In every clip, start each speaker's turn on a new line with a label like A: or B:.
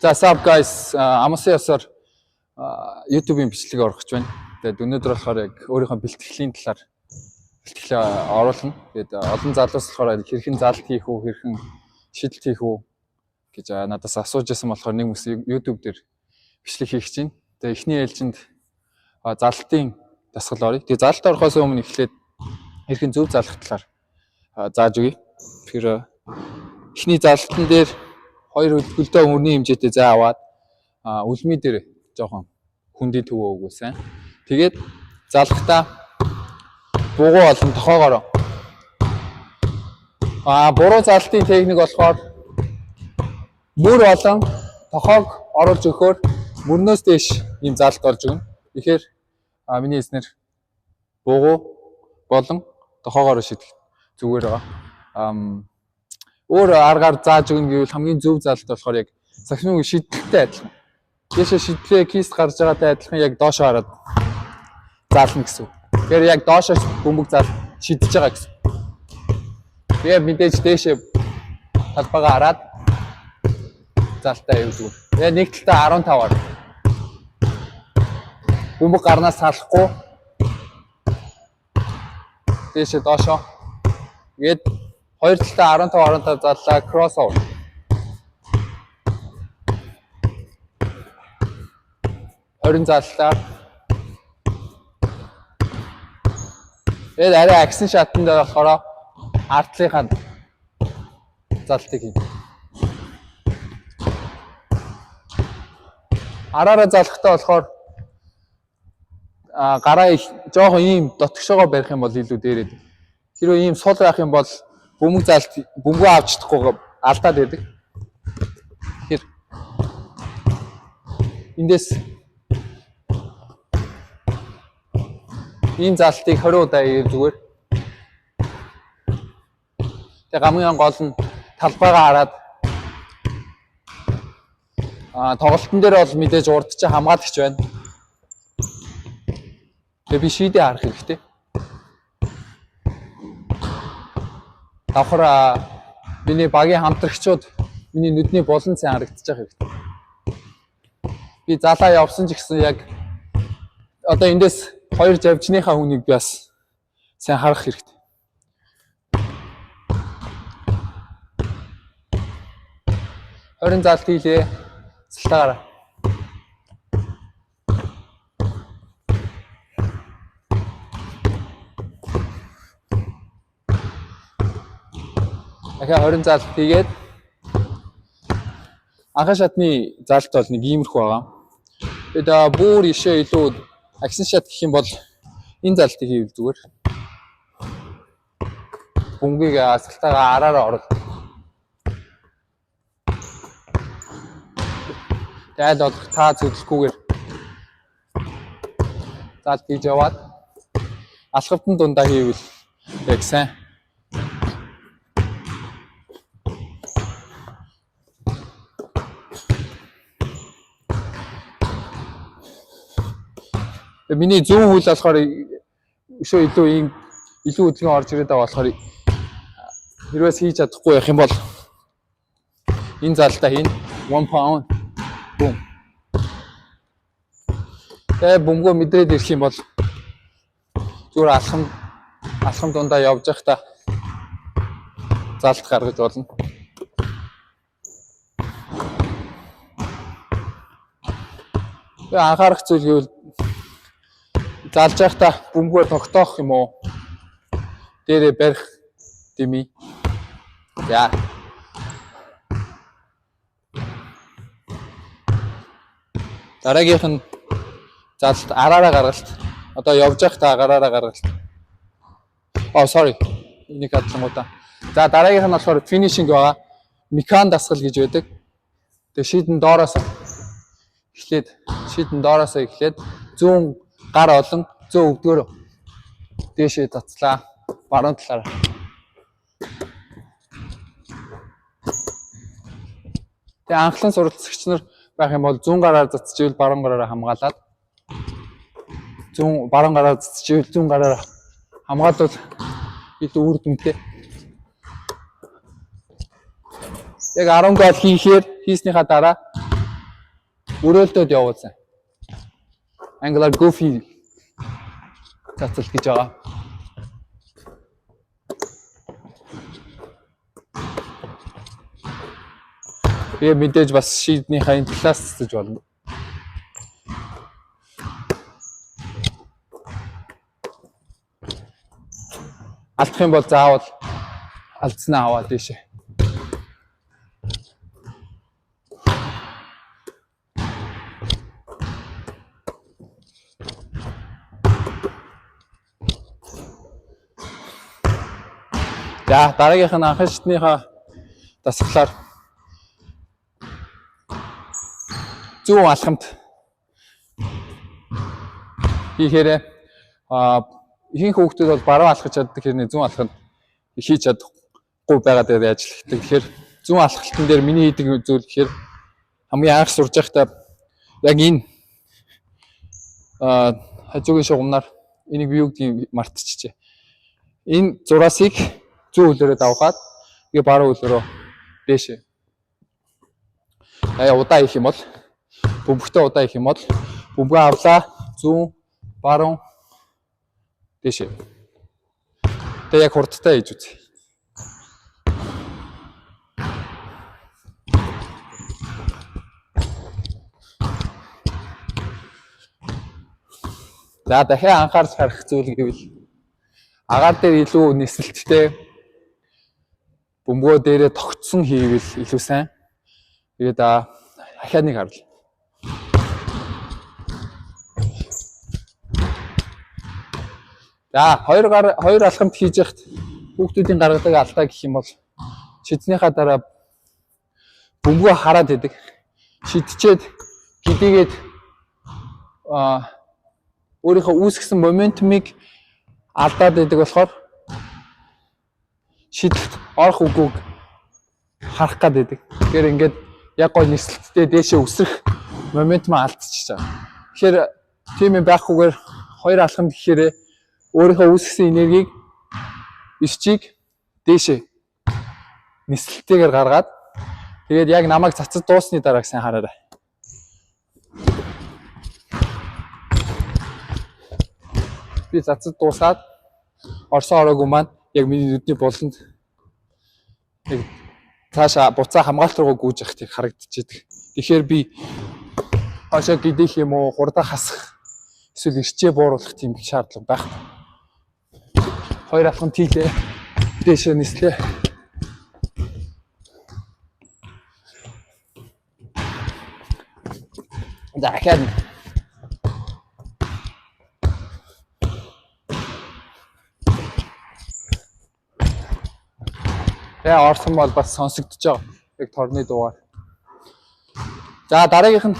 A: За sup guys, амсын ясаар YouTube-ийн бичлэг орох гэж байна. Тэгээд өнөөдөр болохоор яг өөрийнхөө бэлтгэлийн талаар бэлтгэлээ оруулна. Тэгээд олон залуус болохоор хэрхэн залт хийх үү, хэрхэн шийдэлт хийх үү гэж надаас асууж байсан болохоор нэг хүмүүс YouTube дээр бичлэг хийх гэж байна. Тэгээд эхний ээлжинд залтын дасгал оръё. Тэгээд залт орохоос өмнө эхлээд хэрхэн зөв залах талаар зааж өгье. Тэгэхээр эхний залтан дээр 2 хөлдөө мөрний хэмжээтэй зай аваад үлмий дээр жоохон хүндий төвөө өгөөсөн. Тэгээд залхтаа бугуу болон тохоогоор буруу залтын техник болохоор мөр болон тохоог оруулж өгөхөөр мөрнөөс дээш ийм залт орж өгнө. Тэгэхээр миний хэлснээр бугуу болон тохоогоор шийдэх зүгээр байгаа. Өөр аргаар зааж өгнө гэвэл хамгийн зөв залт болохоор яг саксофоны шидэлтэй адилхан. Дээшээ шидлээ кист гарч байгаатай адилхан яг доошоо хараад заална гэсэн. Тэгэхээр яг доошоо бөмбөг заал шидэж байгаа гэсэн. Тэгээ мэдээж дээшээ талбайгаа хараад заалтаа явуулдаг. Тэгээ нэг талдаа 15-аар бөмбөг гарнаас салахгүй дээшээ доошоо тэгээд хоёр талдаа 15 заллаа кросс овер. Орон заллаа. Тэгээд арай агсан шатанд болохоор артлынхаа залтыг хийнэ. Араараа залхтаа болохоор гараа жоохон ийм дотгошоогоо барих юм бол илүү дээрээд. Хэрвээ ийм сул байх юм бол бөмбөг залт бөмбөг авч чадахгүй алдаад байдаг. Тэгэхээр эндээс ийм залтыг 20 удаа хийв зүгээр. Тэгээ хамгийн гол нь талбайгаа хараад тоглолтын дээр бол мэдээж урд чи хамгаалагч байна. Тэгээ би шийдээ харах хэрэгтэй. Давхар миний багийн хамтрагчид миний нүдний болон сайн харагдчих хэрэгтэй. Би залаа явсан ч гэсэн яг одоо эндээс хоёр завжныхаа хүнийг би бас сайн харах хэрэгтэй. Орон залт хийлээ. Цэлтаагаараа. Ахаа 20 залт хийгээд анхны шатны залт бол нэг иймэрхүү байгаа. Тэгээд бүр ишээ илүү агсан шат гэх юм бол энэ залтыг хийвэл зүгээр. Бөмбөгийг асгалтаагаа араараа оруулах. Тэгээд бол та зөвлөхгүйгээр залт хийж яваад алхавтан дундаа хийвэл яг сайн. Миний зөв үйл болохоор өшөө илүү ийм илүү хөдөлгөөн орж ирээд байгаа болохоор хэрвээс хийж чадахгүй байх юм бол энэ залтаа хийн 1 pound boom. Тэгээ бөмбөгөө мэдрээд ирэх юм бол зүгээр алхам дундаа явж байхдаа залт гаргаж болно. Тэгээ анхаарах зүйл гэвэл залж байхдаа бөмбөгөөр тогтоох юм уу? Дээрээ барих дими. За. Дараагийнх нь залт араараа гаргалт. Одоо явж байхдаа гараараа гаргалт. Sorry. Энийг хадлангуудаа. За дараагийнх нь болохоор finishing байгаа. Микан дасгал гэж байдаг. Тэгээ шийдэн доороос эхлээд 100 гар олон 100 өвдгөөр дээшээ цацлаа баруун талаараа. Тэгээ анхлан суралцагч нар байх юм бол 100 гараар цацчихвэл баруун гараараа хамгаалаад 100 баруун гараар цацчихвэл 100 гараар хамгаалвал илүү үр дүнтэй. Яг 10 гол хийснийхаа дараа Өрөөлтөд явуулсан. Angular goofy цацал гэж байгаа. Би мэдээж бас шийднийхаа энэ талаас цэцэж болно. Алдах юм бол заавал алдснаа аваад тийшээ. За дараагийнх нь анхан шатныхаа дасгалаар зүүн алхамт хийхээрээ ихэнх хүүхдүүд бол баруун алхаж чаддаг хэрнээ зүүн алханд хийж чадахгүй байгаа дээр ажилладаг. Тэгэхээр зүүн алхалтан дээр миний хийдэг зүйл гэхээр хамгийн анх сурж байхдаа яг энэ хажуугийн шугамнаар энийг би юу гэдгийг мартчихжээ. Энэ зураасыг зүүн хөлөөрөө давхаад тэгээ баруун хөлөөрөө дээшээ. Удаа хийх юм бол бөмбөгтэй удаа хийх юм бол бөмбөгөө авлаа зүүн баруун дээшээ. Тэгээ яг хурдтай хийж үзье. За дахиад анхаарч харах зүйл гэвэл агаар дээр илүү нисэлттэй бөмбөгөө дээрээ тогтсон хийвэл илүү сайн. Тэгээд дахиад нэг харуул. За хоёр алхамт хийж яхад хүүхдүүдийн гаргадаг алдаа гэх юм бол шидснийхаа дараа бөмбөгөө хараад идэг. Шидчээд гидийгээд өөрийнхөө үүсгэсэн моментумыг алдаад идэг болохоор шидэлт орох үгүйг харах гад идэг. Тэгэхээр ингээд яг гой нисэлттэй дээшээ өсрөх моментум алдчихж байгаа. Тэгэхээр тийм юм байхгүйгээр хоёр алхамд гэхээр өөрийнхөө үүсгэсэн энергийг ирчийг дээшээ нисэлттэйгээр гаргаад тэгээд яг намайг цацаж дуусны дарааг сайн хараарай. Би цацаж дуусаад орсон ороогүй маань яг миний нүдний буланд яг цаашаа буцаа хамгаалт руу гүйж явахыг харагдчихэдэг. Тэгэхээр би хашаа гидэх юм уу, хурдаа хасах эсвэл ирчээ бууруулах тийм шаардлага байхгүй. Хоёр алхамт хийлээ. Дээшээ нислээ. Дахиад орсон бол бас сонсогдож байгаа. Яг торны дуугаар. За дараагийнх нь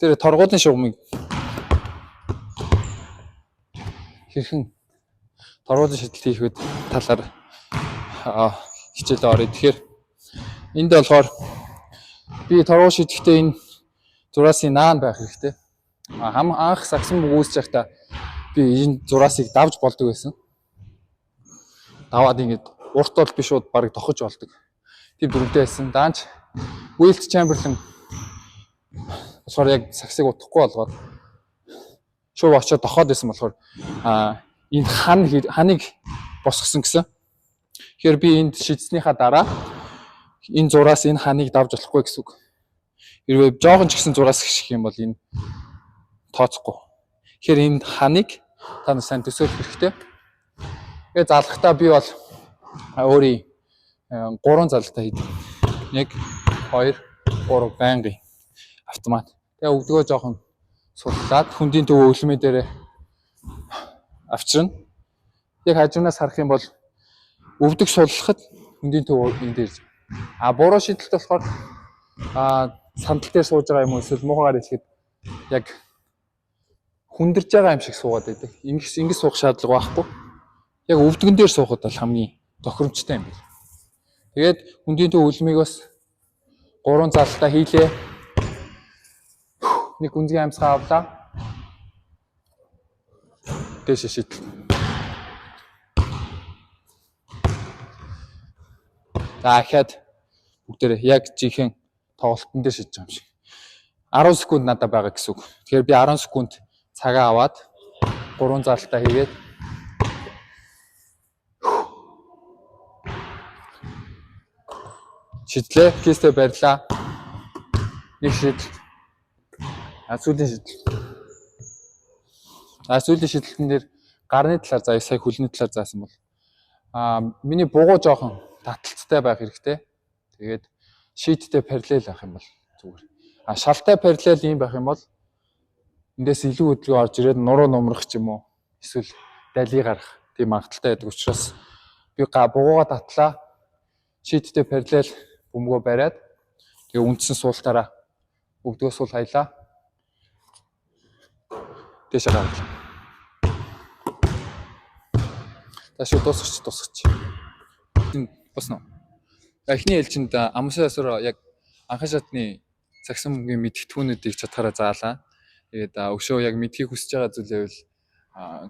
A: тэр торгуулийн шугамыг хэрхэн торгуулийн шидэлт хийхэд талаар хичээлээ орё. Тэгэхээр энд болохоор би торгуу шидэхдээ энэ зураасын наан байх хэрэгтэй. Анх сагсан үг үүсэж байхдаа би энэ зураасыг давж болдог байсан. Даваад ингэж урт бол биш шууд барыг тохож болдог. Тийм дүрмтэй байсан. Даанч Wilt Chamberlain болохоор яг сагсыг утахгүй болгоод шууд очиод тохоод байсан болохоор энэ ханыг босгосон гэсэн. Тэгэхээр би энд шидснийхаа дараа энэ зураас энэ ханыг давж болохгүй гэсэн үг. Хэрвээ жоохон ч гэсэн зураас гიშих юм бол энэ тооцохгүй. Тэгэхээр энэ ханыг та сайн төсөөлөх хэрэгтэй. Тэгээ залгахдаа би бол өөрийн 3 залгалтаа хийдэг. 1 2 3 байнгын автомат. Тэгээ өвдгөө жоохон судлаад хүндийн төв өглөмөө дээр авчирна. Яг хажуунаас харах юм бол өвдөг суллахад хүндийн төв энэ дээр. Буруу шидэлт болохоор сандал дээр сууж байгаа юм уу эсвэл муугаар ирэхэд яг хүндэрж байгаа юм шиг суугаад байдаг. Ингэж суух шаардлага байхгүй. Яг өвдгөн дээр суухад бол хамгийн тохиромжтой юм байна. Тэгээд хүндийн төв үлмийг бас 3 залтаа хийлээ. Нэг гүнзгий амьсгаа авлаа. Дээшээ шидэл. За дахиад бүгдээрээ яг жихэн тоглолтын дээр шидэж байгаа юм шиг. 10 секунд надад байгаа гэсэн үг. Тэгэхээр би 10 секунд цагаа аваад 3 залтаа хийгээд шидлээ. Кистэ барьлаа. Нэг шидэл. Сүүлийн шидэл. Сүүлийн шидлэлтэн дээр гарны талаар заа, сая хөлний талаар заасан бол миний бугуу жоохон таталцтай байх хэрэгтэй. Тэгээд шийттэй параллел авах юм бол зүгээр. Шалтай параллел юм байх юм бол эндээс илүү хөдөлгөөн орж ирээд нуруу нумрах ч юм уу эсвэл дали гарах тийм магадaltaй байдаг учраас би бугуугаа татлаа. Шийттэй параллел бөмбөгөө бариад тэгээ үндсэн суултаараа өвдгөө суул хаялаа. Дэше гаргалаа. Таашаа дуусгач. Босно. Эхний ээлжинд амсын асар яг анхан шатны цагсан мөнгөний мэдгэдэггүүнүүдийг чадхаараа заалаа. Тэгээд өшөө яг мэдхийг хүсэж байгаа зүйлээ бол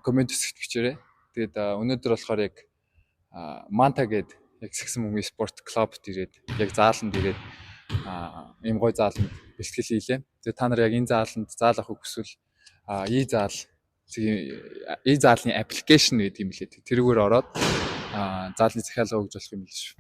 A: комент хэсэгт бичээрэй. Тэгээд өнөөдөр болохоор яг Манта гээд яг цагсан мөнгөний спорт клубт ирээд яг зааланд ирээд ийм гой зааланд бэлтгэл хийлээ. Тэгээд та нар яг энэ зааланд заал авахыг хүсвэл заалны аппликейшн гэдэг юм лээ. Тэрүүгээр ороод заалны захиалга өгж болох юм л шүү.